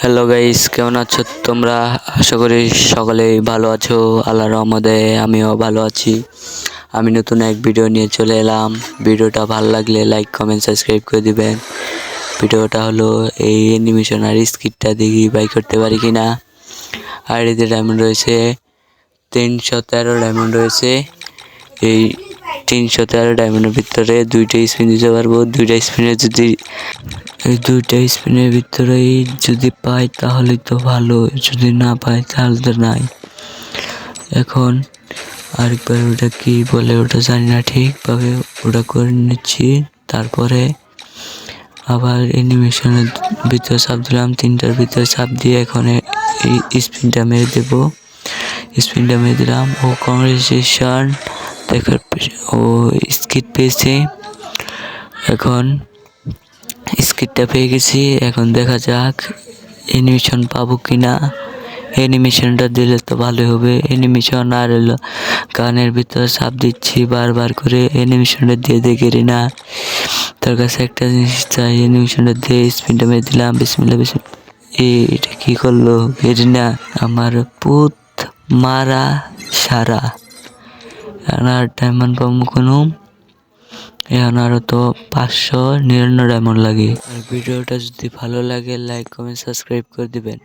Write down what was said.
Hello guys, কেমন আছো তোমরা? আশা করি সকলেই ভালো আছো। আল্লাহর রহমতে আমিও ভালো আছি। আমি নতুন এক ভিডিও নিয়ে চলে এলাম। ভিডিওটা ভালো লাগলে লাইক কমেন্ট সাবস্ক্রাইব করে দিবেন। ভিডিওটা হলো এই অ্যানিমেশন আর স্কিটটা দেখি বাই করতে পারি কিনা। আর এতে ডায়মন্ড রয়েছে 313 ডায়মন্ড রয়েছে। এই 313 ডায়মন্ডের ভিতরে দুইটা স্পিন দিতে পারবো। দুইটা স্পিনের ভিতরেই যদি পাই তাহলে তো ভালো, যদি না পাই তাহলে তো নাই। এখন আরেকবার ওটা কি বলে ওটা জানি না ঠিকভাবে, ওটা করে নিচ্ছি। তারপরে আবার অ্যানিমেশনের ভিতরে চাপ দিলাম, তিনটার ভিতরে চাপ দিয়ে এখন এই স্পিনটা মেরে দেবো। স্পিনটা মেরে দিলাম। ও কংগ্রেচুলেশন, দেখার ও স্কিট পেয়েছে। এখন স্কিটটা পেয়ে গেছি। এখন দেখা যাক অ্যানিমেশন পাবো কিনা। অ্যানিমেশনটা দিলে তো ভালো হবে। অ্যানিমেশন আর হলো গানের ভিতরে চাপ দিচ্ছি বারবার করে, অ্যানিমেশনটা দিয়ে দেখি না। তার কাছে একটা জিনিস চাই, অ্যানিমেশনটা দিয়ে স্পিনটা মেরে দিলাম। বিসমিল্লাহ বিসমিল্লাহ। এটা কি করলো না? আমার পুত মারা সারা। আর ডায়মন্ড পাবো কোনো? এখন আরো তো 599 ডায়মন্ড লাগে। আর ভিডিওটা যদি ভালো লাগে লাইক কমেন্ট সাবস্ক্রাইব করে দিবেন।